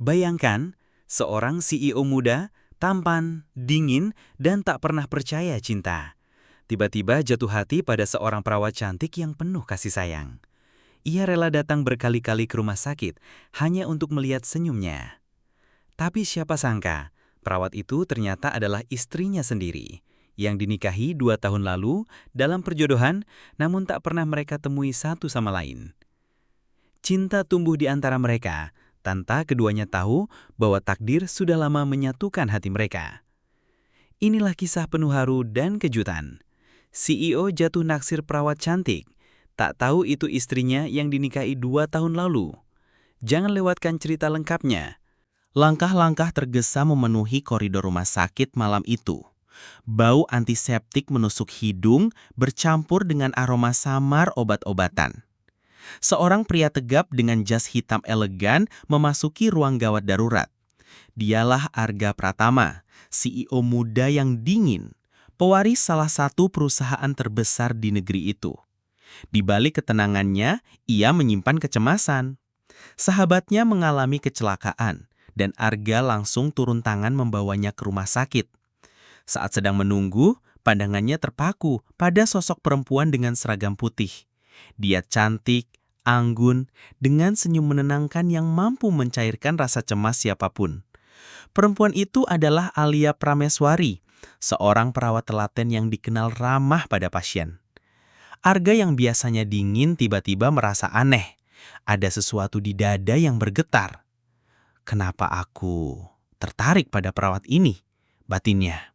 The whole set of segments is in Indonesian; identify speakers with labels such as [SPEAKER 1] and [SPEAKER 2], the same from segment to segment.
[SPEAKER 1] Bayangkan, seorang CEO muda, tampan, dingin, dan tak pernah percaya cinta. Tiba-tiba jatuh hati pada seorang perawat cantik yang penuh kasih sayang. Ia rela datang berkali-kali ke rumah sakit hanya untuk melihat senyumnya. Tapi siapa sangka, perawat itu ternyata adalah istrinya sendiri, yang dinikahi 2 tahun lalu dalam perjodohan, namun tak pernah mereka temui satu sama lain. Cinta tumbuh di antara mereka, tanpa keduanya tahu bahwa takdir sudah lama menyatukan hati mereka. Inilah kisah penuh haru dan kejutan. CEO jatuh naksir perawat cantik. Tak tahu itu istrinya yang dinikahi 2 tahun lalu. Jangan lewatkan cerita lengkapnya.
[SPEAKER 2] Langkah-langkah tergesa memenuhi koridor rumah sakit malam itu. Bau antiseptik menusuk hidung bercampur dengan aroma samar obat-obatan. Seorang pria tegap dengan jas hitam elegan memasuki ruang gawat darurat. Dialah Arga Pratama, CEO muda yang dingin, pewaris salah satu perusahaan terbesar di negeri itu. Di balik ketenangannya, ia menyimpan kecemasan. Sahabatnya mengalami kecelakaan, dan Arga langsung turun tangan membawanya ke rumah sakit. Saat sedang menunggu, pandangannya terpaku pada sosok perempuan dengan seragam putih. Dia cantik, anggun, dengan senyum menenangkan yang mampu mencairkan rasa cemas siapapun. Perempuan itu adalah Alia Prameswari, seorang perawat telaten yang dikenal ramah pada pasien. Arga yang biasanya dingin tiba-tiba merasa aneh. Ada sesuatu di dada yang bergetar. Kenapa aku tertarik pada perawat ini? Batinnya.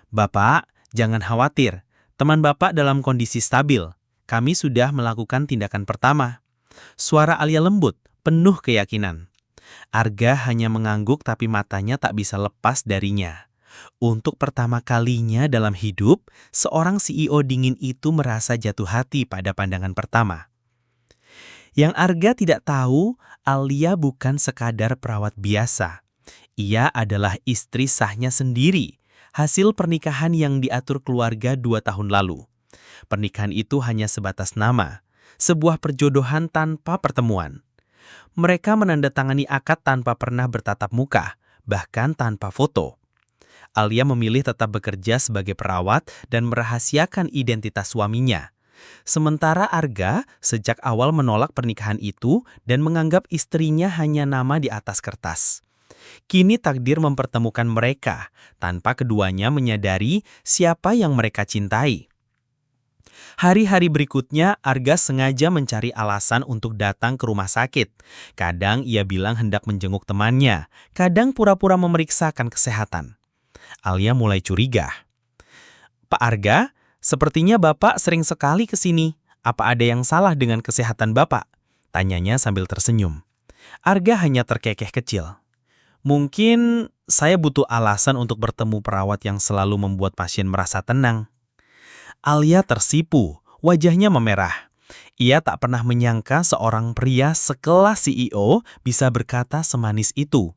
[SPEAKER 2] Bapak, jangan khawatir. Teman Bapak dalam kondisi stabil. Kami sudah melakukan tindakan pertama. Suara Alia lembut, penuh keyakinan. Arga hanya mengangguk tapi matanya tak bisa lepas darinya. Untuk pertama kalinya dalam hidup, seorang CEO dingin itu merasa jatuh hati pada pandangan pertama. Yang Arga tidak tahu, Alia bukan sekadar perawat biasa. Ia adalah istri sahnya sendiri, hasil pernikahan yang diatur keluarga 2 tahun lalu. Pernikahan itu hanya sebatas nama, sebuah perjodohan tanpa pertemuan. Mereka menandatangani akad tanpa pernah bertatap muka, bahkan tanpa foto. Alia memilih tetap bekerja sebagai perawat dan merahasiakan identitas suaminya. Sementara Arga sejak awal menolak pernikahan itu dan menganggap istrinya hanya nama di atas kertas. Kini takdir mempertemukan mereka tanpa keduanya menyadari siapa yang mereka cintai. Hari-hari berikutnya, Arga sengaja mencari alasan untuk datang ke rumah sakit. Kadang ia bilang hendak menjenguk temannya, kadang pura-pura memeriksakan kesehatan. Alia mulai curiga. Pak Arga, sepertinya Bapak sering sekali ke sini. Apa ada yang salah dengan kesehatan Bapak? Tanyanya sambil tersenyum. Arga hanya terkekeh kecil. Mungkin saya butuh alasan untuk bertemu perawat yang selalu membuat pasien merasa tenang. Alia tersipu, wajahnya memerah. Ia tak pernah menyangka seorang pria sekelas CEO bisa berkata semanis itu.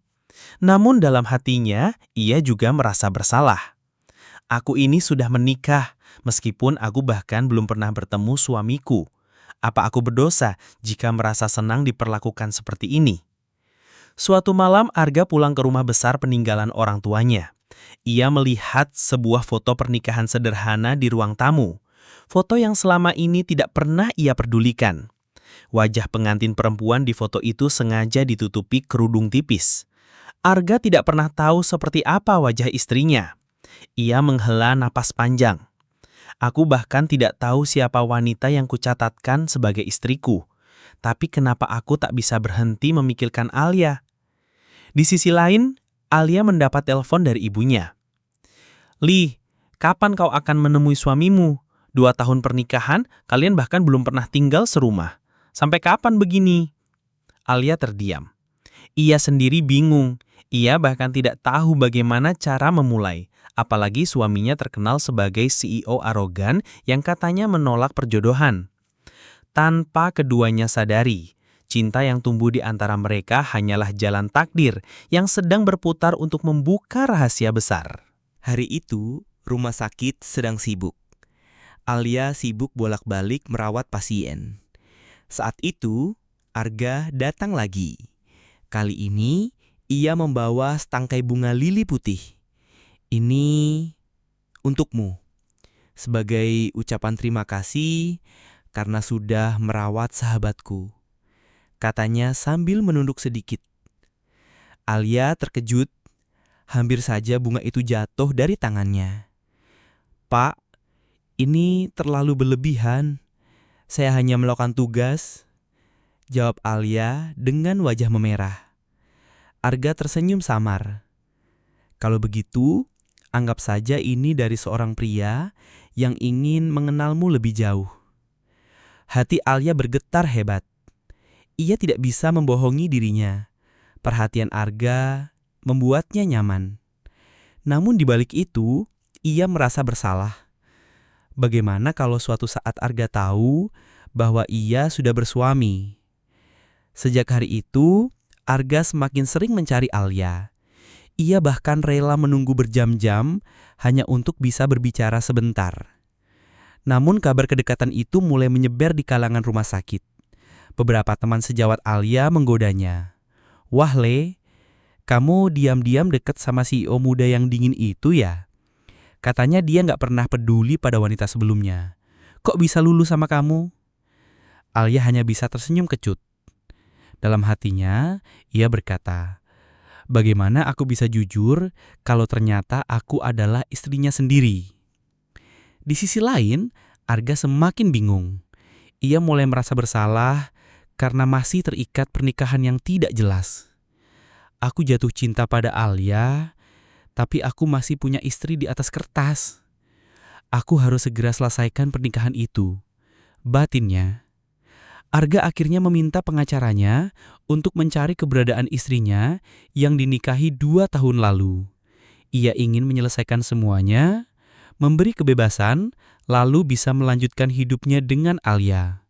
[SPEAKER 2] Namun dalam hatinya, ia juga merasa bersalah. Aku ini sudah menikah, meskipun aku bahkan belum pernah bertemu suamiku. Apa aku berdosa jika merasa senang diperlakukan seperti ini? Suatu malam, Arga pulang ke rumah besar peninggalan orang tuanya. Ia melihat sebuah foto pernikahan sederhana di ruang tamu. Foto yang selama ini tidak pernah ia pedulikan. Wajah pengantin perempuan di foto itu sengaja ditutupi kerudung tipis. Arga tidak pernah tahu seperti apa wajah istrinya. Ia menghela napas panjang. Aku bahkan tidak tahu siapa wanita yang kucatatkan sebagai istriku. Tapi kenapa aku tak bisa berhenti memikirkan Alia? Di sisi lain, Alia mendapat telepon dari ibunya. Li, kapan kau akan menemui suamimu? 2 tahun pernikahan, kalian bahkan belum pernah tinggal serumah. Sampai kapan begini? Alia terdiam. Ia sendiri bingung. Ia bahkan tidak tahu bagaimana cara memulai. Apalagi suaminya terkenal sebagai CEO arogan yang katanya menolak perjodohan. Tanpa keduanya sadari, cinta yang tumbuh di antara mereka hanyalah jalan takdir yang sedang berputar untuk membuka rahasia besar.
[SPEAKER 3] Hari itu, rumah sakit sedang sibuk. Alia sibuk bolak-balik merawat pasien. Saat itu, Arga datang lagi. Kali ini ia membawa setangkai bunga lili putih. Ini untukmu, sebagai ucapan terima kasih karena sudah merawat sahabatku, katanya sambil menunduk sedikit. Alia terkejut, hampir saja bunga itu jatuh dari tangannya. "Pak, ini terlalu berlebihan. Saya hanya melakukan tugas," jawab Alia dengan wajah memerah. Arga tersenyum samar. "Kalau begitu, anggap saja ini dari seorang pria yang ingin mengenalmu lebih jauh." Hati Alia bergetar hebat. Ia tidak bisa membohongi dirinya. Perhatian Arga membuatnya nyaman. Namun di balik itu, ia merasa bersalah. Bagaimana kalau suatu saat Arga tahu bahwa ia sudah bersuami? Sejak hari itu, Arga semakin sering mencari Alia. Ia bahkan rela menunggu berjam-jam hanya untuk bisa berbicara sebentar. Namun kabar kedekatan itu mulai menyebar di kalangan rumah sakit. Beberapa teman sejawat Alia menggodanya. "Wah Le, kamu diam-diam deket sama CEO muda yang dingin itu ya? Katanya dia gak pernah peduli pada wanita sebelumnya. Kok bisa luluh sama kamu?" Alia hanya bisa tersenyum kecut. Dalam hatinya, ia berkata, "Bagaimana aku bisa jujur kalau ternyata aku adalah istrinya sendiri?" Di sisi lain, Arga semakin bingung. Ia mulai merasa bersalah karena masih terikat pernikahan yang tidak jelas. "Aku jatuh cinta pada Alia, tapi aku masih punya istri di atas kertas. Aku harus segera selesaikan pernikahan itu," batinnya. Arga akhirnya meminta pengacaranya untuk mencari keberadaan istrinya yang dinikahi 2 tahun lalu. Ia ingin menyelesaikan semuanya, memberi kebebasan, lalu bisa melanjutkan hidupnya dengan Alia.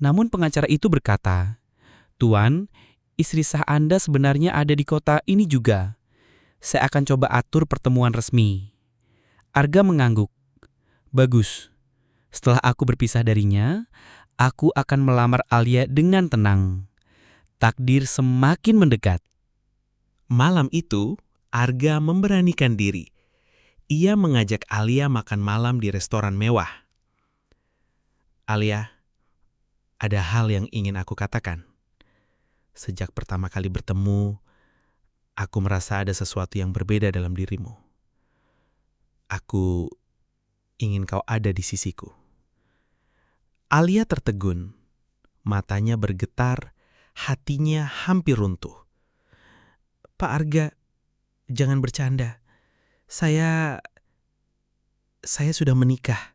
[SPEAKER 3] Namun pengacara itu berkata, "Tuan, istri sah Anda sebenarnya ada di kota ini juga. Saya akan coba atur pertemuan resmi." Arga mengangguk. "Bagus. Setelah aku berpisah darinya, aku akan melamar Alia dengan tenang." Takdir semakin mendekat.
[SPEAKER 2] Malam itu, Arga memberanikan diri. Ia mengajak Alia makan malam di restoran mewah. "Alia, ada hal yang ingin aku katakan. Sejak pertama kali bertemu, aku merasa ada sesuatu yang berbeda dalam dirimu. Aku ingin kau ada di sisiku." Alia tertegun. Matanya bergetar, hatinya hampir runtuh. "Pak Arga, jangan bercanda. Saya sudah menikah."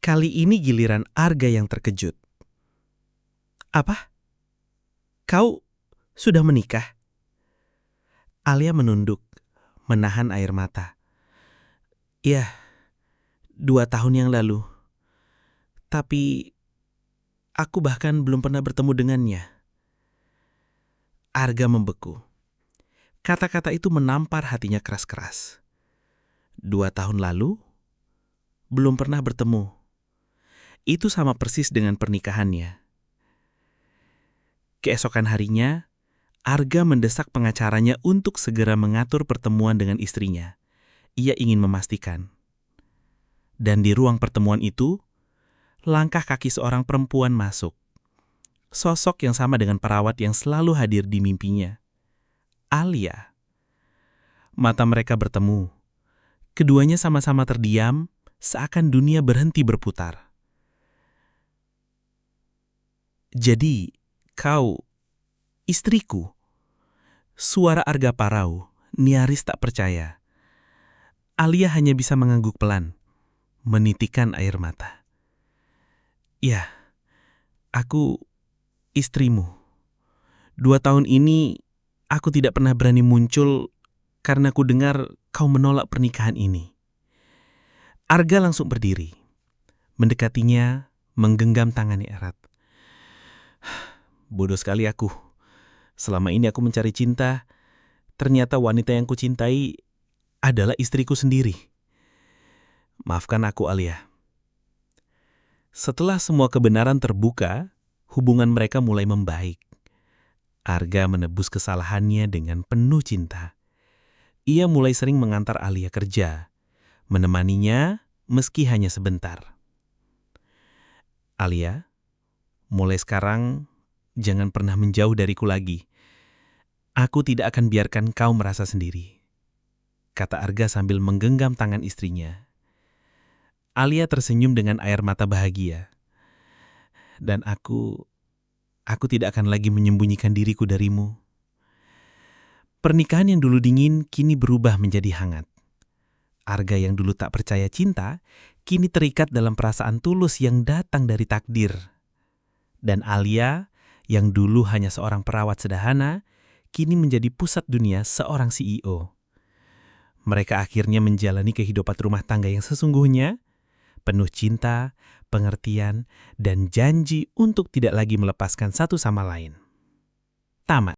[SPEAKER 2] Kali ini giliran Arga yang terkejut. "Apa? Kau sudah menikah?" Alia menunduk, menahan air mata. "Ya, 2 tahun yang lalu. Tapi aku bahkan belum pernah bertemu dengannya." Arga membeku. Kata-kata itu menampar hatinya keras-keras. 2 tahun lalu? Belum pernah bertemu. Itu sama persis dengan pernikahannya. Keesokan harinya, Arga mendesak pengacaranya untuk segera mengatur pertemuan dengan istrinya. Ia ingin memastikan. Dan di ruang pertemuan itu, langkah kaki seorang perempuan masuk. Sosok yang sama dengan perawat yang selalu hadir di mimpinya. Alia. Mata mereka bertemu. Keduanya sama-sama terdiam, seakan dunia berhenti berputar. "Jadi, kau istriku?" Suara Arga parau, nyaris tak percaya. Alia hanya bisa mengangguk pelan, menitikkan air mata. "Ya, aku istrimu. 2 tahun ini aku tidak pernah berani muncul karena ku dengar kau menolak pernikahan ini." Arga langsung berdiri, mendekatinya, menggenggam tangannya erat. "Bodoh sekali aku. Selama ini aku mencari cinta, ternyata wanita yang kucintai adalah istriku sendiri. Maafkan aku, Alia." Setelah semua kebenaran terbuka, hubungan mereka mulai membaik.
[SPEAKER 4] Arga menebus kesalahannya dengan penuh cinta. Ia mulai sering mengantar Alia kerja, menemaninya meski hanya sebentar. Alia, mulai sekarang jangan pernah menjauh dariku lagi. Aku tidak akan biarkan kau merasa sendiri, kata Arga sambil menggenggam tangan istrinya. Alia tersenyum dengan air mata bahagia. Dan aku tidak akan lagi menyembunyikan diriku darimu. Pernikahan yang dulu dingin kini berubah menjadi hangat. Arga yang dulu tak percaya cinta, kini terikat dalam perasaan tulus yang datang dari takdir. Dan Alia, yang dulu hanya seorang perawat sederhana, kini menjadi pusat dunia seorang CEO. Mereka akhirnya menjalani kehidupan rumah tangga yang sesungguhnya, penuh cinta, pengertian, dan janji untuk tidak lagi melepaskan satu sama lain. Tamat.